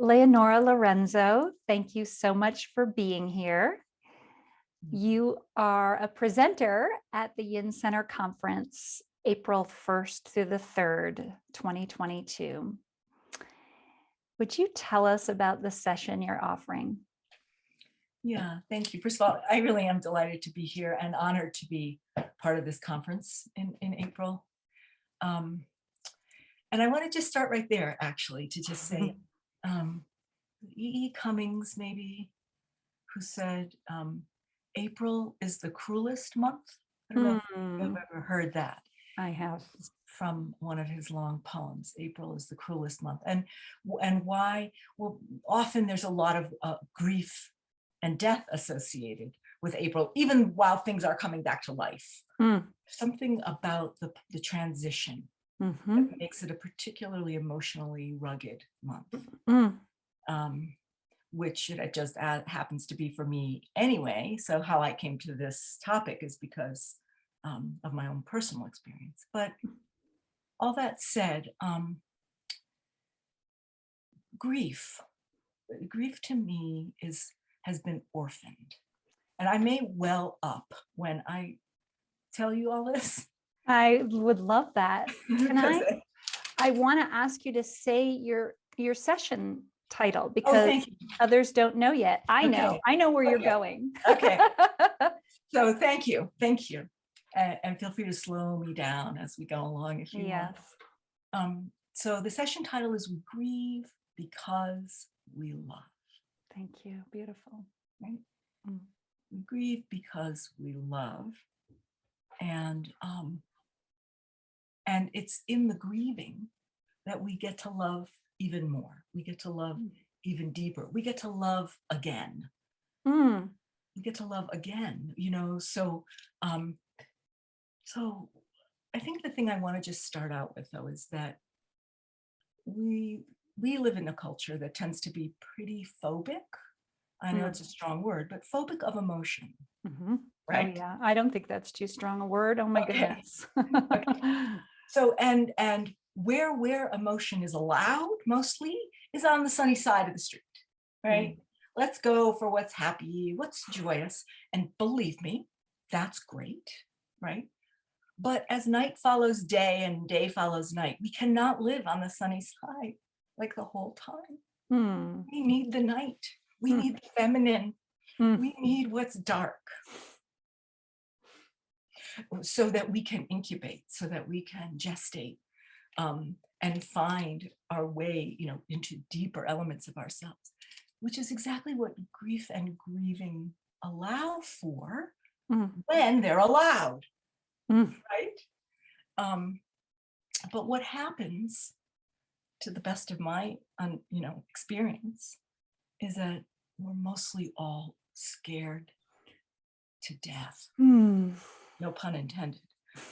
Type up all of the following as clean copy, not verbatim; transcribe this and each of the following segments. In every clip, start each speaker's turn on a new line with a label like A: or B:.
A: Leonora Lorenzo, thank you so much for being here. You are a presenter at the Yin Center Conference, April 1st through the 3rd, 2022. Would you tell us about the session you're offering?
B: Yeah, thank you. First of all, I really am delighted to be here and honored to be part of this conference in April. And I want to just start right there, actually, to just say, E.E. Cummings, maybe, who said, April is the cruelest month. I don't know if you've ever heard that.
A: I have.
B: It's from one of his long poems. April is the cruelest month. And why? Well, often there's a lot of grief and death associated with April, even while things are coming back to life. Something about the transition that makes it a particularly emotionally rugged month. Which it just happens to be for me anyway. So how I came to this topic is because of my own personal experience. But all that said, grief to me has been orphaned. And I may well up when I tell you all this.
A: I would love that. Can I want to ask you to say your session title, because others don't know yet. I know where you're going.
B: Okay. So thank you. And feel free to slow me down as we go along if you want. So the session title is We Grieve Because We Love.
A: Thank you. Beautiful.
B: Right? We grieve because we love. And it's in the grieving that we get to love even more. We get to love even deeper. We get to love again. We get to love again, so I think the thing I want to just start out with, though, is that we live in a culture that tends to be pretty phobic. I know it's a strong word, but phobic of emotion. Right?
A: Oh, yeah. I don't think that's too strong a word. Oh my goodness.
B: So and where emotion is allowed mostly is on the sunny side of the street, right? Let's go for what's happy, what's joyous. And believe me, that's great, right? But as night follows day and day follows night, we cannot live on the sunny side like the whole time. We need the night. We need the feminine. We need what's dark so that we can incubate, so that we can gestate and find our way, into deeper elements of ourselves, which is exactly what grief and grieving allow for when they're allowed, right? But what happens, to the best of my experience, is that we're mostly all scared to death. No pun intended.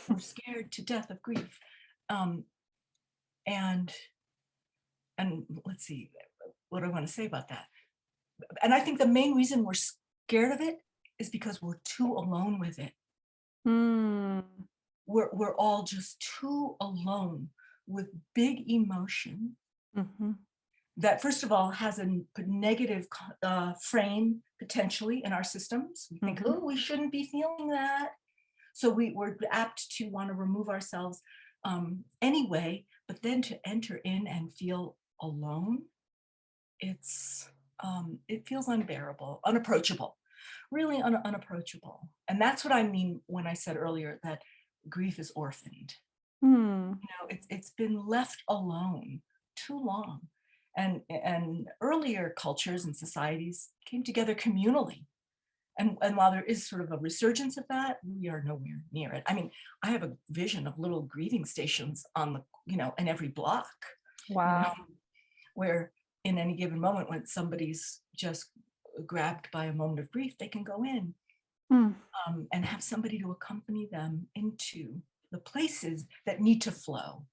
B: We're scared to death of grief. And let's see, what do I want to say about that? And I think the main reason we're scared of it is because we're too alone with it. We're all just too alone with big emotion that, first of all, has a negative frame potentially in our systems. We think, oh, we shouldn't be feeling that. So we're apt to want to remove ourselves anyway, but then to enter in and feel alone, it feels unbearable, unapproachable, really unapproachable. And that's what I mean when I said earlier that grief is orphaned. It's been left alone too long. And earlier cultures and societies came together communally. And while there is sort of a resurgence of that, we are nowhere near it. I mean, I have a vision of little grieving stations on in every block.
A: Wow.
B: Where in any given moment when somebody's just grabbed by a moment of grief, they can go in and have somebody to accompany them into the places that need to flow.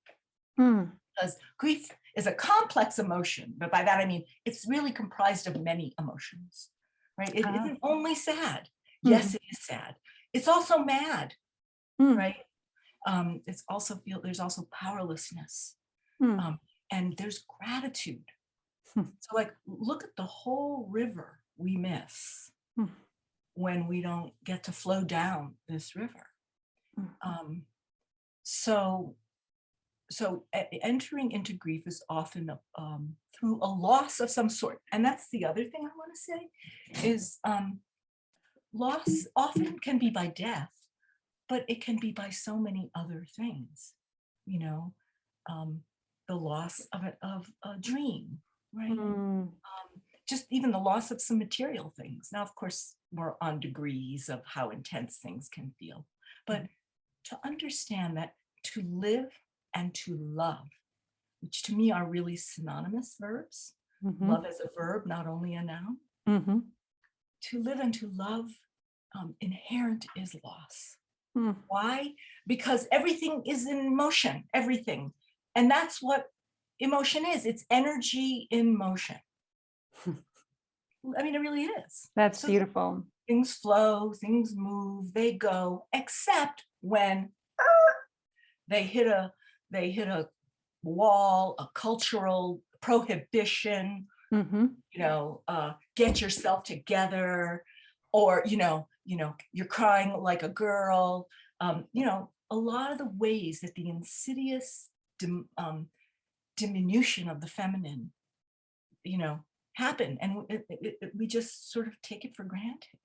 B: Because grief is a complex emotion, but by that I mean it's really comprised of many emotions. Right? It isn't only sad. Yes, it is sad. It's also mad, right? It's also there's also powerlessness, and there's gratitude. So like, look at the whole river we miss
A: Mm.
B: when we don't get to flow down this river.
A: Mm.
B: So entering into grief is often through a loss of some sort. And that's the other thing I want to say is loss often can be by death, but it can be by so many other things, you know, the loss of a dream, right?
A: Mm.
B: Just even the loss of some material things. Now, of course, we're on degrees of how intense things can feel, but to understand that to live and to love, which to me are really synonymous verbs.
A: Mhm.
B: Love as a verb, not only a noun.
A: Mhm.
B: To live and to love, inherent is loss.
A: Mm.
B: Why? Because everything is in motion, everything. And that's what emotion is. It's energy in motion. I mean, it really is.
A: That's
B: So
A: beautiful.
B: things flow, things move, they go, except when they hit a wall, a cultural prohibition,
A: Mhm.
B: get yourself together, or you're crying like a girl. A lot of the ways that the insidious diminution of the feminine, happen, and we just sort of take it for granted.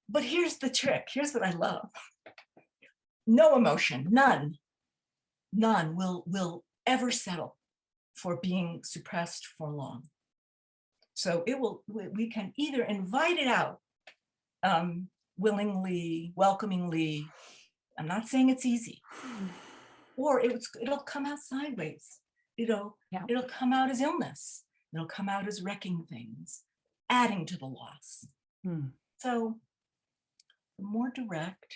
B: But here's the trick. Here's what I love. No emotion, none will ever settle for being suppressed for long. So we can either invite it out willingly, welcomingly. I'm not saying it's easy, or it'll come out sideways.
A: Yeah.
B: It'll come out as illness. It'll come out as wrecking things, adding to the loss.
A: Mm.
B: So the more direct,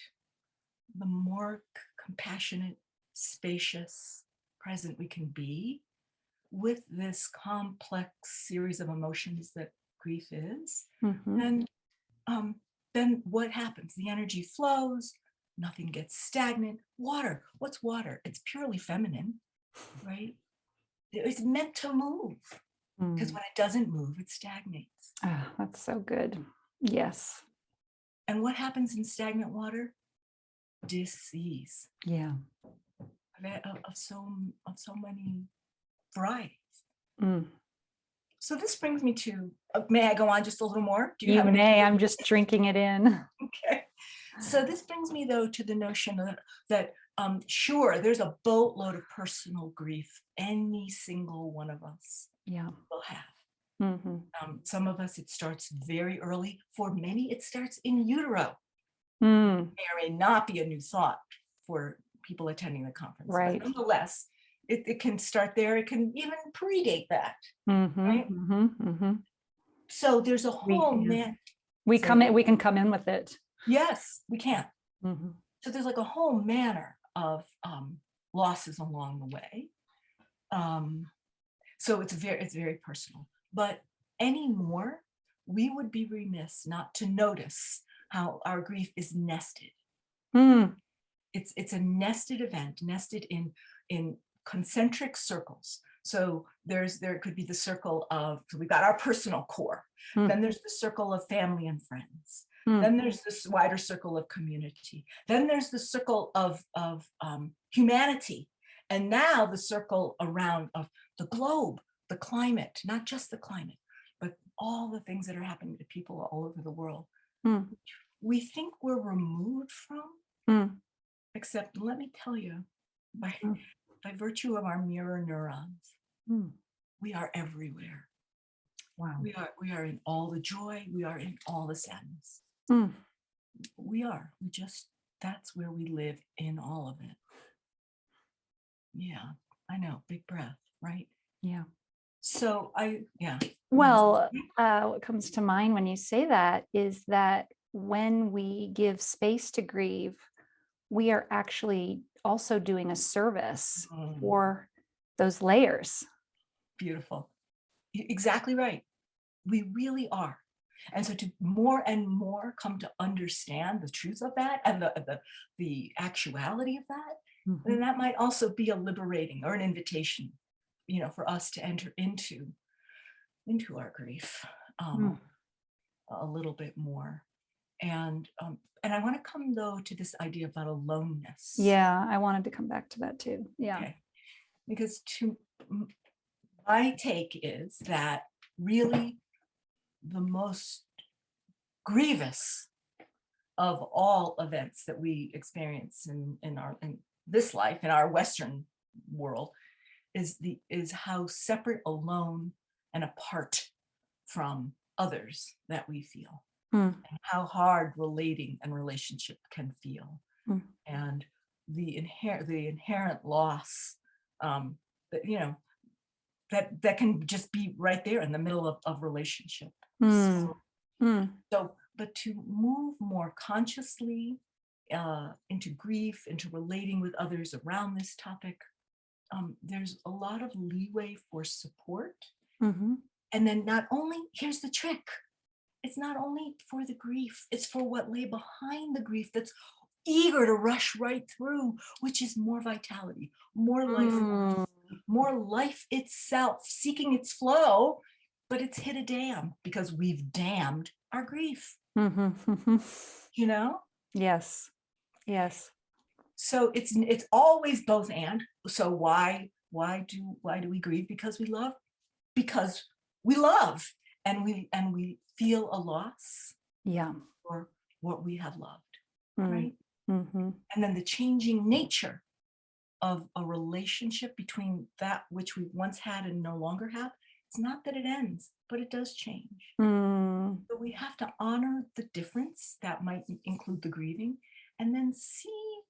B: the more compassionate, spacious, present we can be with this complex series of emotions that grief is,
A: Mhm.
B: and then what happens? The energy flows, nothing gets stagnant. Water, what's water? It's purely feminine, right? It's meant to move, because
A: Mm.
B: when it doesn't move, it stagnates.
A: Ah, that's so good. Yes.
B: And what happens in stagnant water? Disease
A: Yeah.
B: of so many varieties.
A: Mm.
B: So this brings me to, may I go on just a little more? Do you
A: You
B: have anything?
A: may. I'm just drinking it in.
B: Okay. So this brings me though to the notion that sure, there's a boatload of personal grief any single one of us
A: Yeah.
B: will have.
A: Mhm.
B: Some of us, it starts very early. For many, it starts in utero.
A: Mm.
B: May or may not be a new thought for people attending the conference,
A: Right.
B: but nonetheless, it can start there. It can even predate that,
A: Mhm.
B: right?
A: Mhm. Mhm.
B: So there's a whole
A: We can come in with it.
B: Yes, we can.
A: Mhm.
B: So there's like a whole manner of losses along the way. So it's very personal. But anymore, we would be remiss not to notice how our grief is nested.
A: Mm.
B: It's a nested event, nested in concentric circles. So there could be the circle of, so we've got our personal core.
A: Mm.
B: Then there's the circle of family and friends.
A: Mm.
B: Then there's this wider circle of community. Then there's the circle of humanity. And now the circle around of the globe, the climate, not just the climate, but all the things that are happening to people all over the world.
A: Mm.
B: We think we're removed from,
A: Mm.
B: except let me tell you, by
A: Mm.
B: virtue of our mirror neurons,
A: Mm.
B: we are everywhere.
A: Wow.
B: We are in all the joy. We are in all the sadness.
A: Mm.
B: We just, that's where we live in all of it. Yeah, I know, big breath, right?
A: Yeah.
B: So
A: Well, what comes to mind when you say that is that when we give space to grieve, we are actually also doing a service for those layers.
B: Beautiful. Exactly right. We really are. And so to more and more come to understand the truth of that and the actuality of that,
A: Mhm.
B: then that might also be a liberating or an invitation, for us to enter into into our grief a little bit more. And I want to come though to this idea about aloneness.
A: Yeah, I wanted to come back to that too. Yeah.
B: Okay. Because my take is that really the most grievous of all events that we experience in this life, in our Western world, is how separate, alone, and apart from others that we feel, and how hard relating and relationship can feel, and the inherent loss that that can just be right there in the middle of relationship. So, but to move more consciously into grief, into relating with others around this topic, there's a lot of leeway for support. And then not only, here's the trick, it's not only for the grief, it's for what lay behind the grief that's eager to rush right through, which is more vitality, more life, more life itself, seeking its flow, but it's hit a dam because we've dammed our grief.
A: Yes.
B: So it's always both and. So why do we grieve? Because we love, and we feel a loss for what we have loved, right? And then the changing nature of a relationship between that which we once had and no longer have, it's not that it ends, but it does change. So we have to honor the difference that might include the grieving, and then see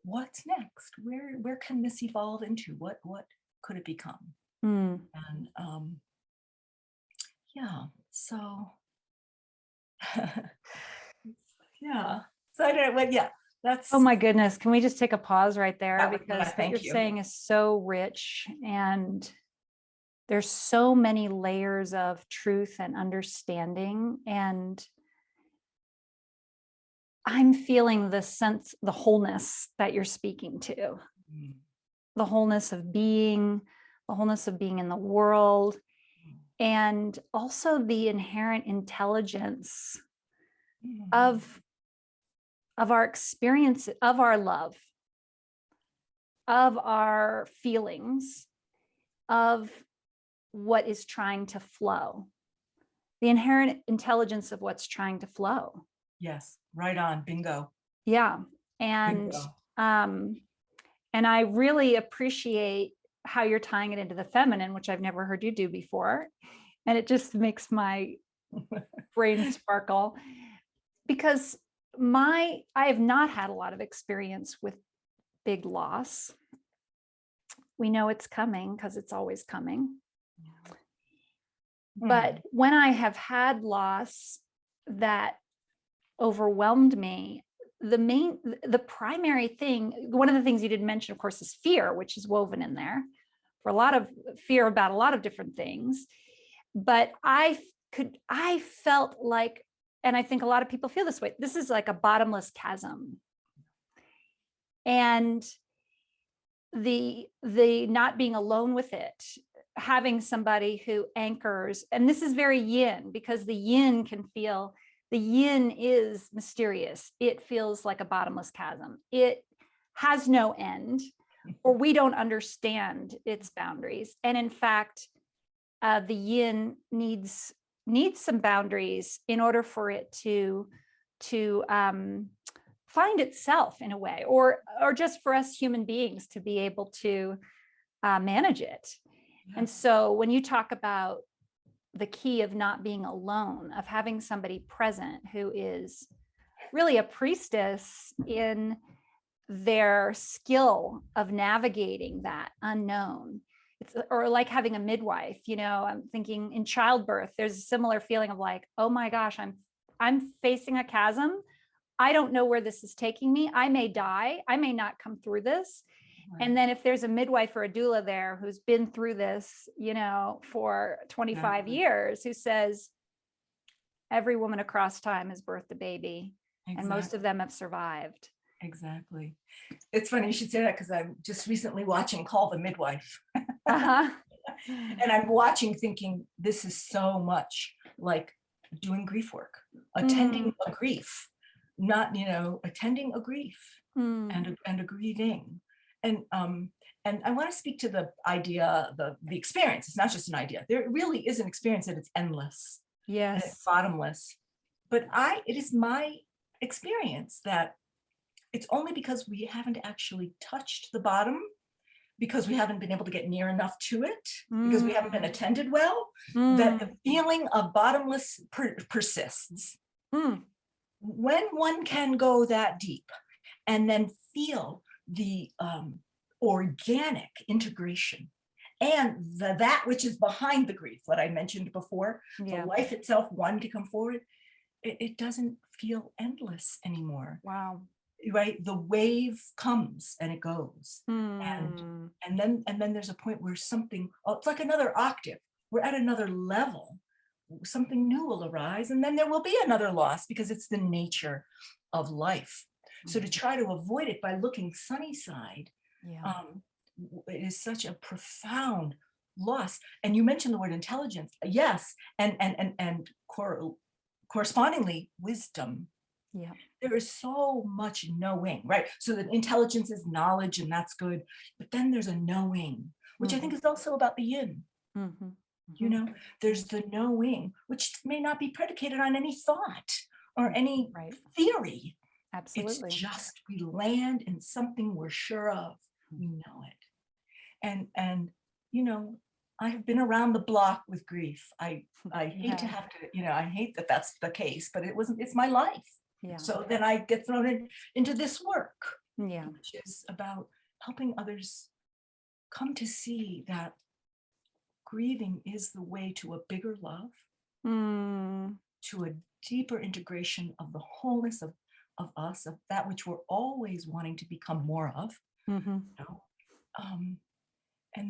B: what's next. Where can this evolve into? What could it become? And so so I don't know, but that's,
A: oh my goodness, can we just take a pause right there?
B: Because
A: what you're saying is so rich, and there's so many layers of truth and understanding, and I'm feeling the sense, the wholeness that you're speaking to, the wholeness of being in the world, and also the inherent intelligence of our experience, of our love, of our feelings, of what is trying to flow, the inherent intelligence of what's trying to flow.
B: Yes, right on, bingo.
A: Yeah. And
B: Bingo.
A: And I really appreciate how you're tying it into the feminine, which I've never heard you do before. And it just makes my brain sparkle, because I have not had a lot of experience with big loss. We know it's coming because it's always coming. But when I have had loss that overwhelmed me, the primary thing, one of the things you didn't mention, of course, is fear, which is woven in there, for a lot of fear about a lot of different things. But I felt like, and I think a lot of people feel this way, this is like a bottomless chasm. And the not being alone with it, having somebody who anchors, and this is very yin, because the yin is mysterious. It feels like a bottomless chasm. It has no end, or we don't understand its boundaries. And in fact, the yin needs some boundaries in order for it to find itself in a way, or just for us human beings to be able to manage it. And so when you talk about the key of not being alone, of having somebody present who is really a priestess in their skill of navigating that unknown. Or like having a midwife, I'm thinking in childbirth, there's a similar feeling of like, oh my gosh, I'm facing a chasm. I don't know where this is taking me. I may die. I may not come through this. Right. And then if there's a midwife or a doula there who's been through this, for 25 years, who says, every woman across time has birthed a baby, and most of them have survived.
B: Exactly. It's funny you should say that, because I'm just recently watching Call the Midwife. And I'm watching thinking, this is so much like doing grief work, attending a grief, not, attending a grief and a grieving. And I want to speak to the idea, the experience. It's not just an idea. There really is an experience that it's endless and it's
A: Yes.
B: bottomless. But it is my experience that it's only because we haven't actually touched the bottom, because we haven't been able to get near enough to it, because we haven't been attended well, that the feeling of bottomless persists. When one can go that deep and then feel the organic integration and that which is behind the grief, what I mentioned before, the life itself wanting to come forward, it doesn't feel endless anymore.
A: Wow.
B: Right, the wave comes and it goes, and then there's a point where something, it's like another octave, we're at another level, something new will arise, and then there will be another loss, because it's the nature of life. So to try to avoid it by looking sunny side, it is such a profound loss. And you mentioned the word intelligence, yes, and correspondingly wisdom.
A: Yeah.
B: There is so much knowing, right? So that intelligence is knowledge, and that's good. But then there's a knowing, which I think is also about the yin. There's the knowing, which may not be predicated on any thought or any theory.
A: Absolutely.
B: It's just we land in something we're sure of. We know it. And I have been around the block with grief. I hate to have to, I hate that that's the case, but it's my life.
A: Yeah.
B: So then I get thrown into this work,
A: which
B: is about helping others come to see that grieving is the way to a bigger love, to a deeper integration of the wholeness of us, of that which we're always wanting to become more of, and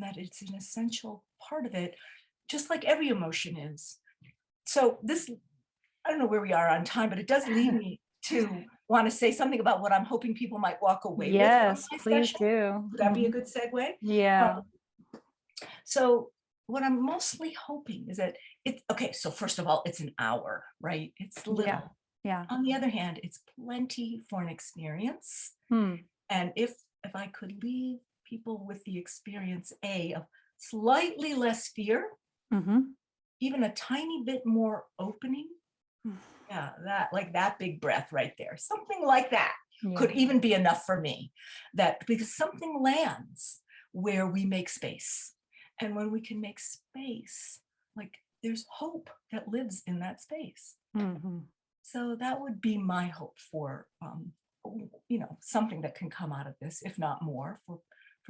B: that it's an essential part of it, just like every emotion is. So this, I don't know where we are on time, but it does lead me to want to say something about what I'm hoping people might walk away with.
A: Yes, please do.
B: Would that be a good segue?
A: Yeah.
B: So what I'm mostly hoping is that so first of all, it's an hour, right? It's little.
A: Yeah.
B: On the other hand, it's plenty for an experience. And if I could leave people with the experience of slightly less fear, even a tiny bit more opening, that big breath right there, something like that could even be enough for me. That because something lands where we make space, and when we can make space, like there's hope that lives in that space. So that would be my hope for something that can come out of this, if not more, for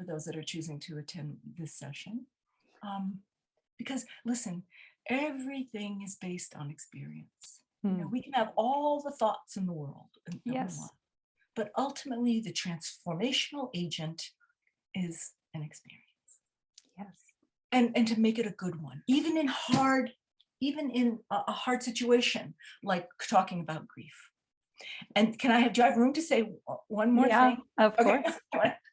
B: those that are choosing to attend this session. Because listen, everything is based on experience. We can have all the thoughts in the world, but ultimately the transformational agent is an experience. And to make it a good one, even in a hard situation, like talking about grief. And do I have room to say one more thing?
A: Of course.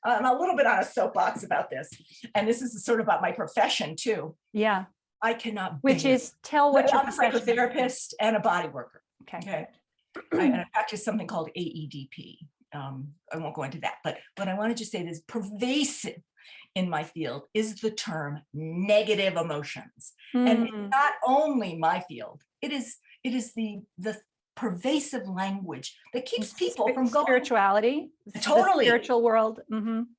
B: I'm a little bit on a soapbox about this. And this is sort of about my profession too.
A: Yeah.
B: I cannot.
A: Which is tell what your
B: I'm a psychotherapist and a body worker.
A: Okay.
B: I practice something called AEDP. I won't go into that, but I want to just say this: pervasive in my field is the term negative emotions. And it's not only my field, it is the pervasive language that keeps people from going.
A: Spirituality.
B: Totally.
A: The spiritual world.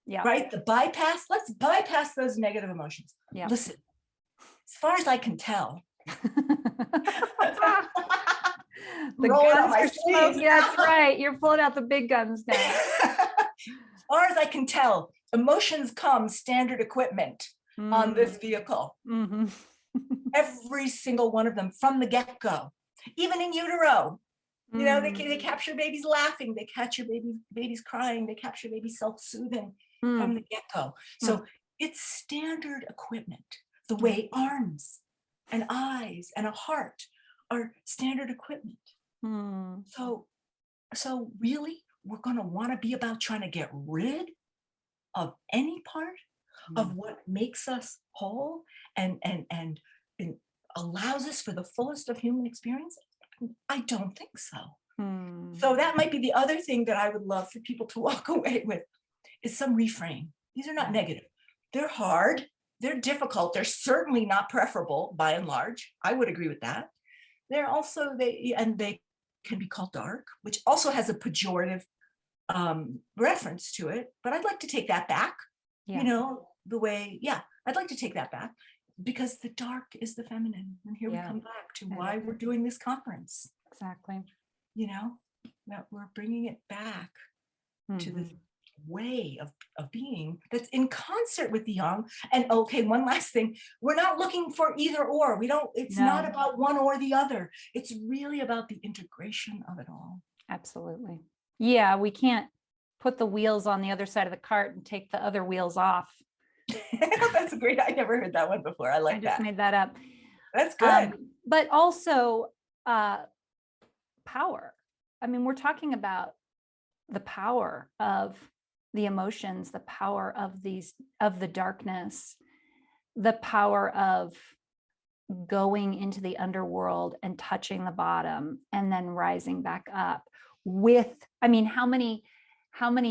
A: Yeah.
B: Right? Let's bypass those negative emotions.
A: Yeah.
B: Listen, as far as I can tell,
A: the guns are smoking. That's right. You're pulling out the big guns now.
B: As far as I can tell, emotions come standard equipment on this vehicle. Every single one of them from the get-go, even in utero. They capture babies laughing, they capture babies crying, they capture babies self-soothing from the get-go. So it's standard equipment, the way arms and eyes and a heart are standard equipment. So really, we're going to want to be about trying to get rid of any part of what makes us whole and allows us for the fullest of human experience? I don't think so. So that might be the other thing that I would love for people to walk away with, is some reframe. These are not negative. They're hard. They're difficult. They're certainly not preferable by and large. I would agree with that. They're also, they can be called dark, which also has a pejorative reference to it. But I'd like to take that back. You know, the way, I'd like to take that back, because the dark is the feminine. And here we come back to why we're doing this conference.
A: Exactly.
B: You know, that we're bringing it back to the way of being that's in concert with the young. And okay, one last thing, we're not looking for either or. We don't, it's not about one or the other. It's really about the integration of it all.
A: Absolutely. Yeah, we can't put the wheels on the other side of the cart and take the other wheels off.
B: That's great. I never heard that one before. I like that.
A: I just made that up.
B: That's good.
A: But also power. I mean, we're talking about the power of the emotions, the power of the darkness, the power of going into the underworld and touching the bottom and then rising back up with, I mean, how many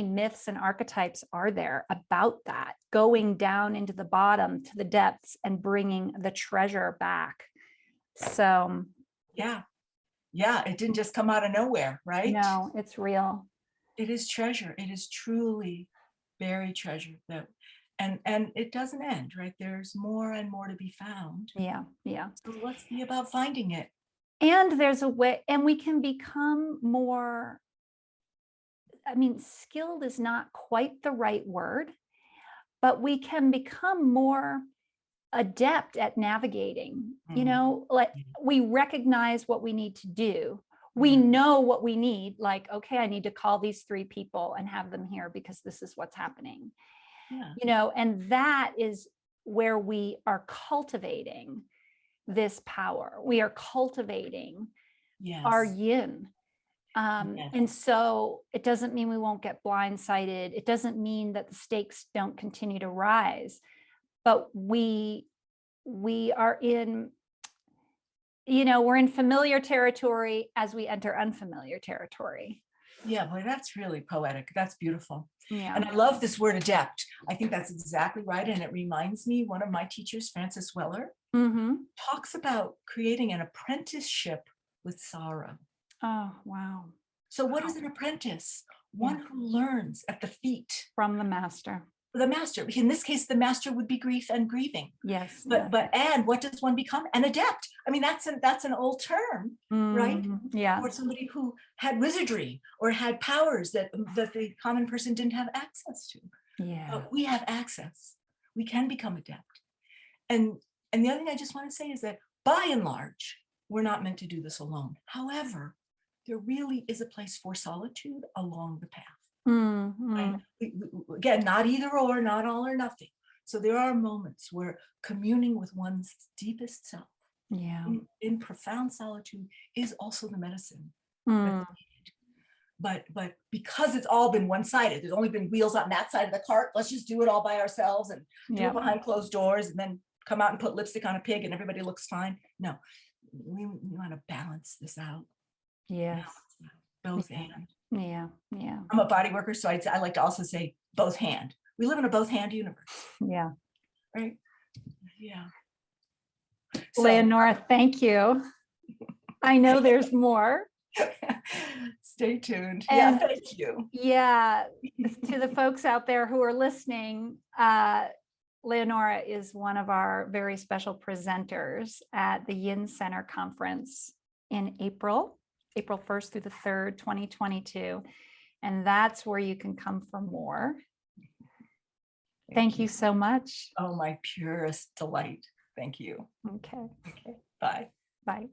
A: myths and archetypes are there about that, going down into the bottom to the depths and bringing the treasure back? So yeah, it didn't just come out of nowhere, right? No, it's real.
B: It is treasure. It is truly buried treasure, that and it doesn't end, right? There's more and more to be found.
A: Yeah.
B: So let's be about finding it.
A: And there's a way, and we can become more, I mean, skilled is not quite the right word, but we can become more adept at navigating. You know, like we recognize what we need to do. We know what we need, like, okay, I need to call these 3 people and have them here because this is what's happening. You know, and that is where we are cultivating this power. We are cultivating our yin. And so it doesn't mean we won't get blindsided. It doesn't mean that the stakes don't continue to rise, but we are in, you know, we're in familiar territory as we enter unfamiliar territory.
B: Yeah, boy, that's really poetic. That's beautiful.
A: Yeah.
B: And I love this word adept. I think that's exactly right. And it reminds me, one of my teachers, Frances Weller, talks about creating an apprenticeship with sorrow.
A: Oh, wow.
B: So what is an apprentice? One who learns at the feet.
A: From the master.
B: The master. In this case, the master would be grief and grieving.
A: Yes.
B: But and what does one become? An adept. I mean, that's an old term, right?
A: Yeah.
B: For somebody who had wizardry or had powers that the common person didn't have access to.
A: Yeah.
B: But we have access. We can become adept. And the other thing I just want to say is that by and large, we're not meant to do this alone. However, there really is a place for solitude along the path. Right? Again, not either or, not all or nothing. So there are moments where communing with one's deepest self in profound solitude is also the medicine. But because it's all been one-sided, there's only been wheels on that side of the cart, let's just do it all by ourselves and do it behind closed doors and then come out and put lipstick on a pig and everybody looks fine. No, we want to balance this out.
A: Yes.
B: Both and.
A: Yeah.
B: I'm a body worker, so I like to also say both hand. We live in a both hand universe.
A: Yeah.
B: Right? Yeah. So,
A: Leonora, thank you. I know there's more.
B: Stay tuned.
A: And
B: thank you.
A: Yeah, to the folks out there who are listening, Leonora is one of our very special presenters at the Yin Center Conference in April 1st through the 3rd, 2022. And that's where you can come for more. Thank you so much.
B: Oh, my purest delight. Thank you.
A: Okay.
B: Bye.
A: Bye.